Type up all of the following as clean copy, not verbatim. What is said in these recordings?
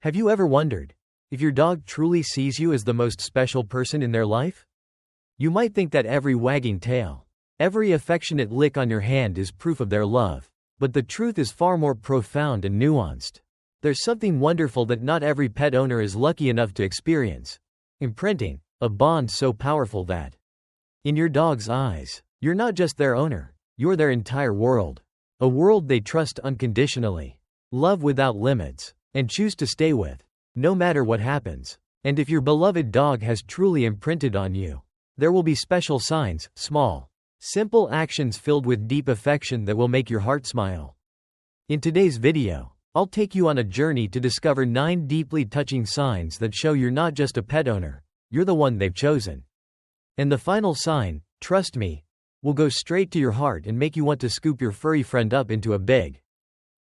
Have you ever wondered if your dog truly sees you as the most special person in their life? You might think that every wagging tail, every affectionate lick on your hand is proof of their love, but the truth is far more profound and nuanced. There's something wonderful that not every pet owner is lucky enough to experience: imprinting, a bond so powerful that, in your dog's eyes, you're not just their owner, you're their entire world. A world they trust unconditionally, love without limits, and choose to stay with, no matter what happens. And if your beloved dog has truly imprinted on you, there will be special signs, small, simple actions filled with deep affection that will make your heart smile. In today's video, I'll take you on a journey to discover 9 deeply touching signs that show you're not just a pet owner, you're the one they've chosen. And the final sign, trust me, will go straight to your heart and make you want to scoop your furry friend up into a big,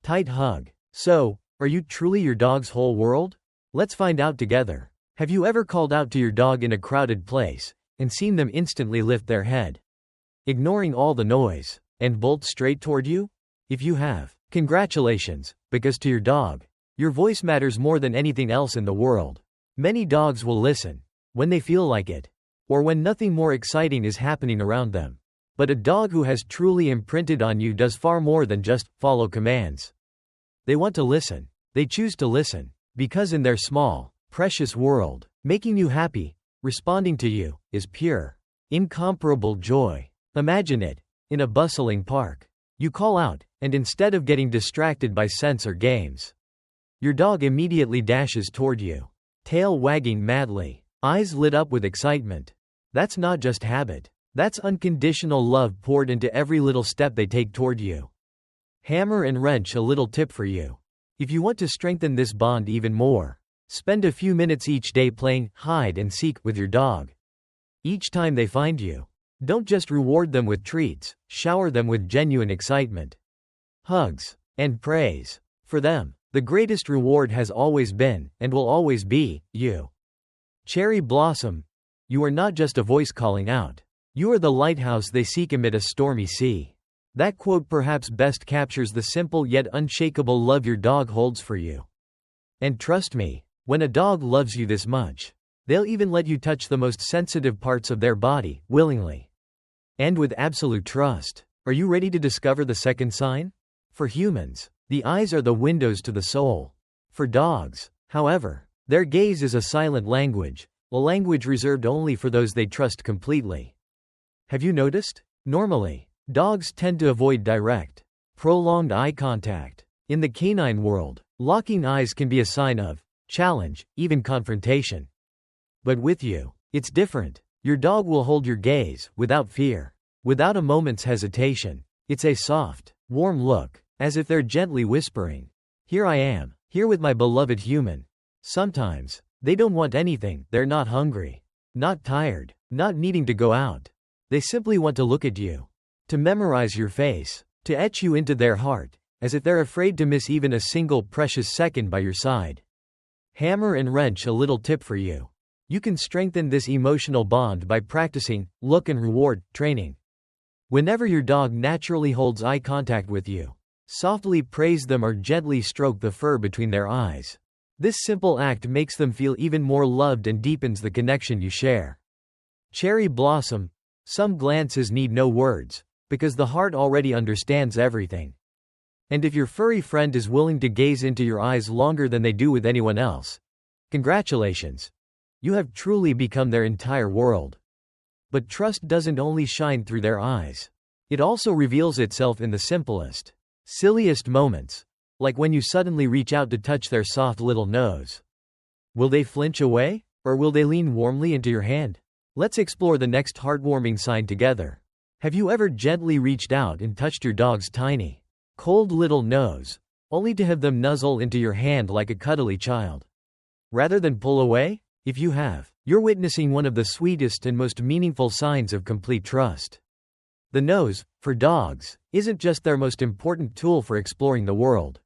tight hug. So, are you truly your dog's whole world? Let's find out together. Have you ever called out to your dog in a crowded place and seen them instantly lift their head, ignoring all the noise, and bolt straight toward you? If you have, congratulations, because to your dog, your voice matters more than anything else in the world. Many dogs will listen when they feel like it, or when nothing more exciting is happening around them. But a dog who has truly imprinted on you does far more than just follow commands. They want to listen. They choose to listen, because in their small, precious world, making you happy, responding to you, is pure, incomparable joy. Imagine it, in a bustling park. You call out, and instead of getting distracted by scents or games, your dog immediately dashes toward you, tail wagging madly, eyes lit up with excitement. That's not just habit. That's unconditional love poured into every little step they take toward you. Hammer and wrench, a little tip for you. If you want to strengthen this bond even more, spend a few minutes each day playing hide and seek with your dog. Each time they find you, don't just reward them with treats, shower them with genuine excitement, hugs, and praise. For them, the greatest reward has always been, and will always be, you. Cherry Blossom, you are not just a voice calling out. You are the lighthouse they seek amid a stormy sea. That quote perhaps best captures the simple yet unshakable love your dog holds for you. And trust me, when a dog loves you this much, they'll even let you touch the most sensitive parts of their body, willingly. And with absolute trust. Are you ready to discover the second sign? For humans, the eyes are the windows to the soul. For dogs, however, their gaze is a silent language, a language reserved only for those they trust completely. Have you noticed? Normally, dogs tend to avoid direct, prolonged eye contact. In the canine world, locking eyes can be a sign of challenge, even confrontation. But with you, it's different. Your dog will hold your gaze, without fear, without a moment's hesitation. It's a soft, warm look, as if they're gently whispering, "Here I am, here with my beloved human." Sometimes, they don't want anything. They're not hungry, not tired, not needing to go out. They simply want to look at you, to memorize your face, to etch you into their heart, as if they're afraid to miss even a single precious second by your side. Hammer and wrench, a little tip for you. You can strengthen this emotional bond by practicing look and reward training. Whenever your dog naturally holds eye contact with you, softly praise them or gently stroke the fur between their eyes. This simple act makes them feel even more loved and deepens the connection you share. Cherry Blossom, some glances need no words, because the heart already understands everything. And if your furry friend is willing to gaze into your eyes longer than they do with anyone else, congratulations. You have truly become their entire world. But trust doesn't only shine through their eyes. It also reveals itself in the simplest, silliest moments, like when you suddenly reach out to touch their soft little nose. Will they flinch away, or will they lean warmly into your hand? Let's explore the next heartwarming sign together. Have you ever gently reached out and touched your dog's tiny, cold little nose, only to have them nuzzle into your hand like a cuddly child, rather than pull away? If you have, you're witnessing one of the sweetest and most meaningful signs of complete trust. The nose, for dogs, isn't just their most important tool for exploring the world.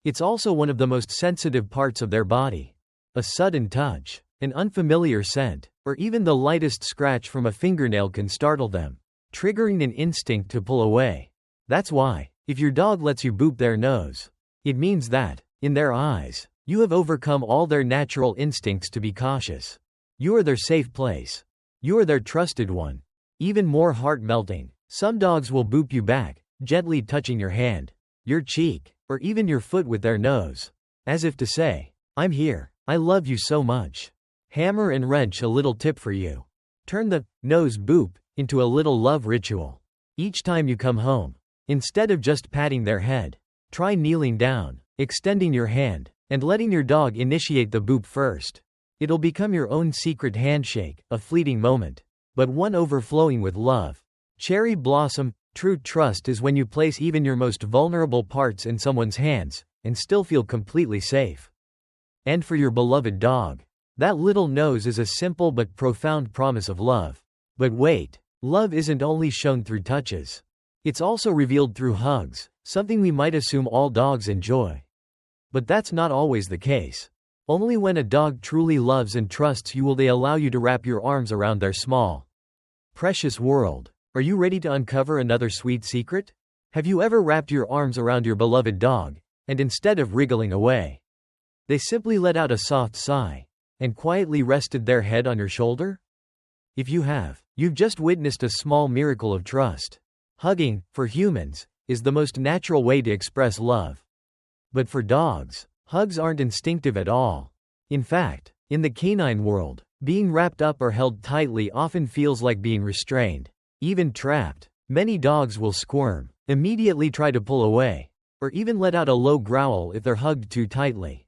It's also one of the most sensitive parts of their body. A sudden touch, an unfamiliar scent, or even the lightest scratch from a fingernail can startle them, triggering an instinct to pull away. That's why, if your dog lets you boop their nose, it means that, in their eyes, You have overcome all their natural instincts to be cautious. You are their safe place. You are their trusted one. Even more heart-melting, some dogs will boop you back, gently touching your hand, your cheek, or even your foot with their nose, as if to say, "I'm here. I love you so much." Hammer and wrench, a little tip for you. Turn the nose boop into a little love ritual. Each time you come home, instead of just patting their head, try kneeling down, extending your hand, and letting your dog initiate the boop first. It'll become your own secret handshake, a fleeting moment, but one overflowing with love. Cherry blossom. True trust is when you place even your most vulnerable parts in someone's hands and still feel completely safe. And for your beloved dog, that little nose is a simple but profound promise of love. But wait, love isn't only shown through touches. It's also revealed through hugs, something we might assume all dogs enjoy. But that's not always the case. Only when a dog truly loves and trusts you will they allow you to wrap your arms around their small, precious world. Are you ready to uncover another sweet secret? Have you ever wrapped your arms around your beloved dog, and instead of wriggling away, they simply let out a soft sigh and quietly rested their head on your shoulder? If you have, you've just witnessed a small miracle of trust. Hugging, for humans, is the most natural way to express love. But for dogs, hugs aren't instinctive at all. In fact, in the canine world, being wrapped up or held tightly often feels like being restrained, even trapped. Many dogs will squirm, immediately try to pull away, or even let out a low growl if they're hugged too tightly.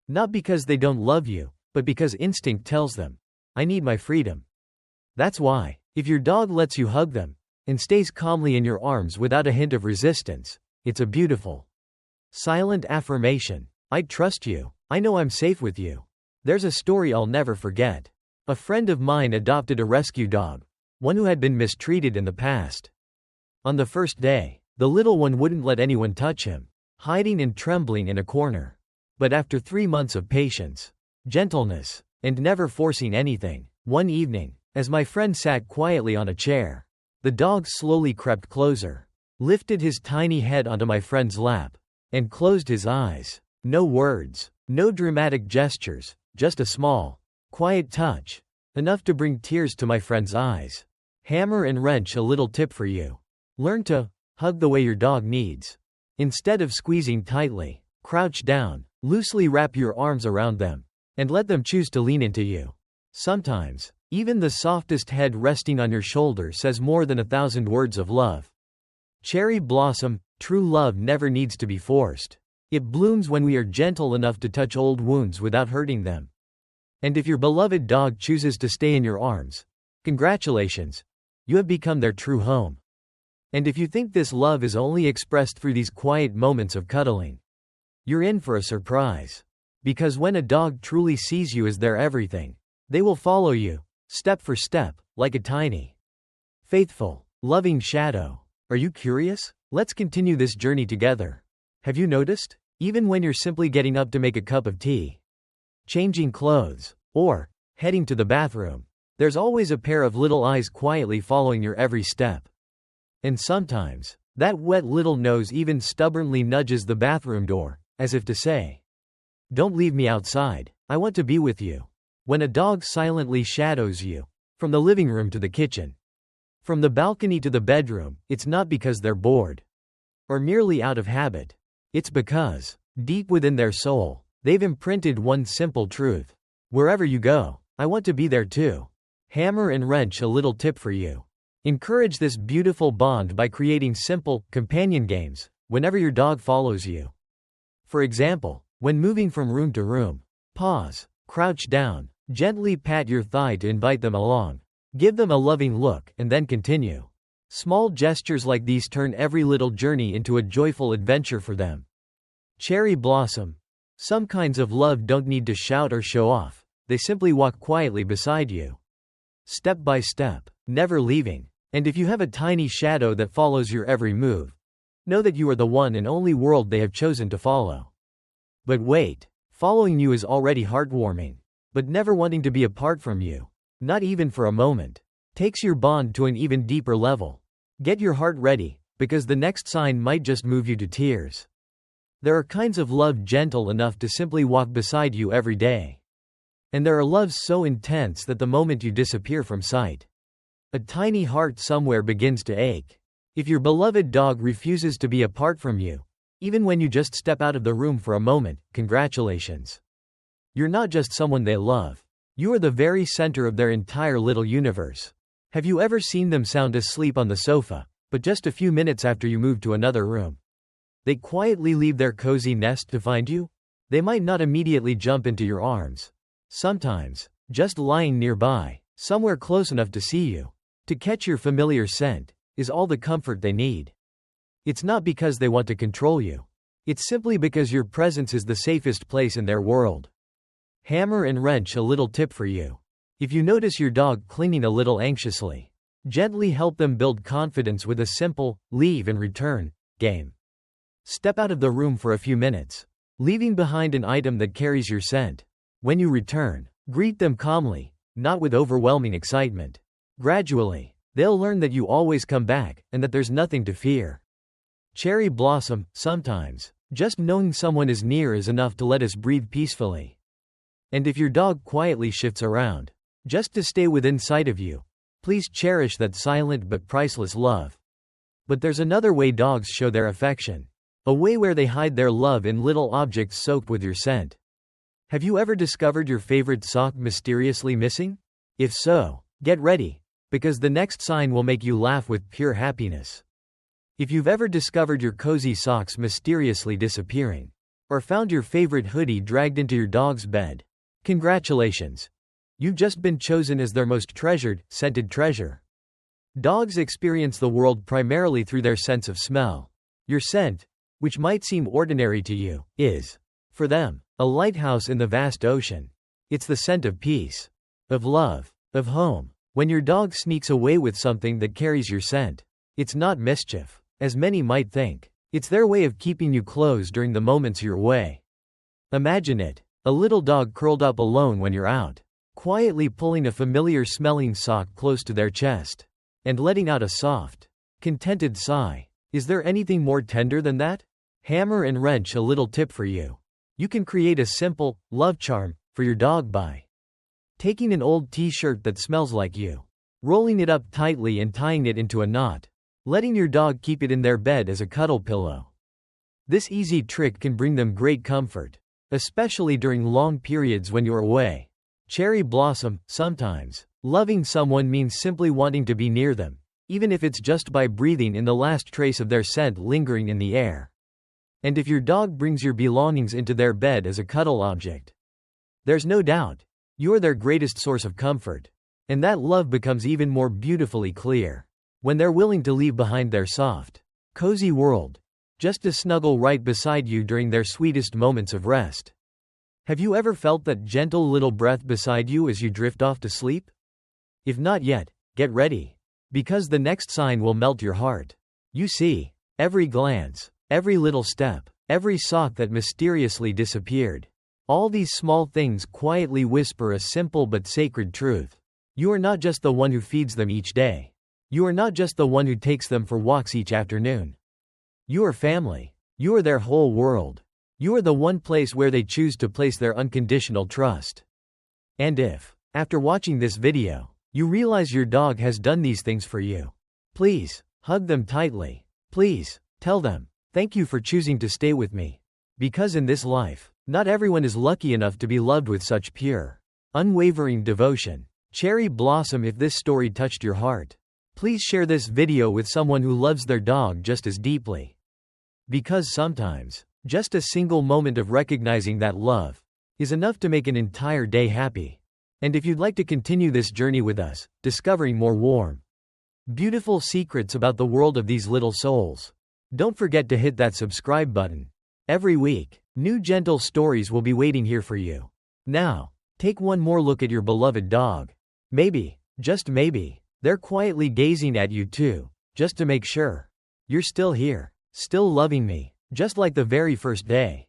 Not because they don't love you, but because instinct tells them, "I need my freedom." That's why, if your dog lets you hug them, and stays calmly in your arms without a hint of resistance, it's a beautiful, silent affirmation. "I trust you. I know I'm safe with you." There's a story I'll never forget. A friend of mine adopted a rescue dog, one who had been mistreated in the past. On the first day, the little one wouldn't let anyone touch him, hiding and trembling in a corner. But after 3 months of patience, gentleness, and never forcing anything, one evening, as my friend sat quietly on a chair, the dog slowly crept closer, lifted his tiny head onto my friend's lap, and closed his eyes. No words, no dramatic gestures, just a small, quiet touch, enough to bring tears to my friend's eyes. Hammer and wrench, a little tip for you. Learn to hug the way your dog needs. Instead of squeezing tightly, crouch down, loosely wrap your arms around them, and let them choose to lean into you. Sometimes, even the softest head resting on your shoulder says more than 1,000 words of love. Cherry blossom. True love never needs to be forced. It blooms when we are gentle enough to touch old wounds without hurting them. And if your beloved dog chooses to stay in your arms, congratulations, you have become their true home. And if you think this love is only expressed through these quiet moments of cuddling, you're in for a surprise. Because when a dog truly sees you as their everything, they will follow you, step for step, like a tiny, faithful, loving shadow. Are you curious? Let's continue this journey together. Have you noticed? Even when you're simply getting up to make a cup of tea, changing clothes, or heading to the bathroom, there's always a pair of little eyes quietly following your every step. And sometimes, that wet little nose even stubbornly nudges the bathroom door, as if to say, "Don't leave me outside, I want to be with you." When a dog silently shadows you, from the living room to the kitchen, from the balcony to the bedroom, it's not because they're bored, or merely out of habit. It's because, deep within their soul, they've imprinted one simple truth. Wherever you go, I want to be there too. Hammer and wrench, a little tip for you. Encourage this beautiful bond by creating simple, companion games, whenever your dog follows you. For example, when moving from room to room, pause, crouch down, gently pat your thigh to invite them along. Give them a loving look, and then continue. Small gestures like these turn every little journey into a joyful adventure for them. Cherry blossom. Some kinds of love don't need to shout or show off, they simply walk quietly beside you, step by step, never leaving. And if you have a tiny shadow that follows your every move, know that you are the one and only world they have chosen to follow. But wait, following you is already heartwarming, but never wanting to be apart from you, not even for a moment, takes your bond to an even deeper level. Get your heart ready, because the next sign might just move you to tears. There are kinds of love gentle enough to simply walk beside you every day. And there are loves so intense that the moment you disappear from sight, a tiny heart somewhere begins to ache. If your beloved dog refuses to be apart from you, even when you just step out of the room for a moment, congratulations. You're not just someone they love. You are the very center of their entire little universe. Have you ever seen them sound asleep on the sofa, but just a few minutes after you move to another room, they quietly leave their cozy nest to find you? They might not immediately jump into your arms. Sometimes, just lying nearby, somewhere close enough to see you, to catch your familiar scent, is all the comfort they need. It's not because they want to control you. It's simply because your presence is the safest place in their world. Hammer and wrench, a little tip for you. If you notice your dog clinging a little anxiously, gently help them build confidence with a simple, leave and return, game. Step out of the room for a few minutes, leaving behind an item that carries your scent. When you return, greet them calmly, not with overwhelming excitement. Gradually, they'll learn that you always come back, and that there's nothing to fear. Cherry blossom, sometimes, just knowing someone is near is enough to let us breathe peacefully. And if your dog quietly shifts around, just to stay within sight of you, please cherish that silent but priceless love. But there's another way dogs show their affection. A way where they hide their love in little objects soaked with your scent. Have you ever discovered your favorite sock mysteriously missing? If so, get ready, because the next sign will make you laugh with pure happiness. If you've ever discovered your cozy socks mysteriously disappearing, or found your favorite hoodie dragged into your dog's bed, congratulations. You've just been chosen as their most treasured, scented treasure. Dogs experience the world primarily through their sense of smell. Your scent, which might seem ordinary to you, is, for them, a lighthouse in the vast ocean. It's the scent of peace, of love, of home. When your dog sneaks away with something that carries your scent, it's not mischief, as many might think. It's their way of keeping you close during the moments you're away. Imagine it, a little dog curled up alone when you're out, quietly pulling a familiar smelling sock close to their chest, and letting out a soft, contented sigh. Is there anything more tender than that? Hammer and wrench, a little tip for you. You can create a simple, love charm for your dog by taking an old t-shirt that smells like you, rolling it up tightly and tying it into a knot, letting your dog keep it in their bed as a cuddle pillow. This easy trick can bring them great comfort, especially during long periods when you're away. Cherry blossom, sometimes, loving someone means simply wanting to be near them, even if it's just by breathing in the last trace of their scent lingering in the air. And if your dog brings your belongings into their bed as a cuddle object, there's no doubt, you're their greatest source of comfort. And that love becomes even more beautifully clear when they're willing to leave behind their soft, cozy world, just to snuggle right beside you during their sweetest moments of rest. Have you ever felt that gentle little breath beside you as you drift off to sleep? If not yet, get ready, because the next sign will melt your heart. You see, every glance, every little step, every sock that mysteriously disappeared. All these small things quietly whisper a simple but sacred truth. You are not just the one who feeds them each day. You are not just the one who takes them for walks each afternoon. You are family. You are their whole world. You are the one place where they choose to place their unconditional trust. And if, after watching this video, you realize your dog has done these things for you, please, hug them tightly. Please, tell them, thank you for choosing to stay with me. Because in this life, not everyone is lucky enough to be loved with such pure, unwavering devotion. Cherry blossom, if this story touched your heart, please share this video with someone who loves their dog just as deeply. Because sometimes, just a single moment of recognizing that love is enough to make an entire day happy. And if you'd like to continue this journey with us, discovering more warm, beautiful secrets about the world of these little souls, don't forget to hit that subscribe button. Every week, new gentle stories will be waiting here for you. Now, take one more look at your beloved dog. Maybe, just maybe, they're quietly gazing at you too, just to make sure you're still here, still loving me, just like the very first day.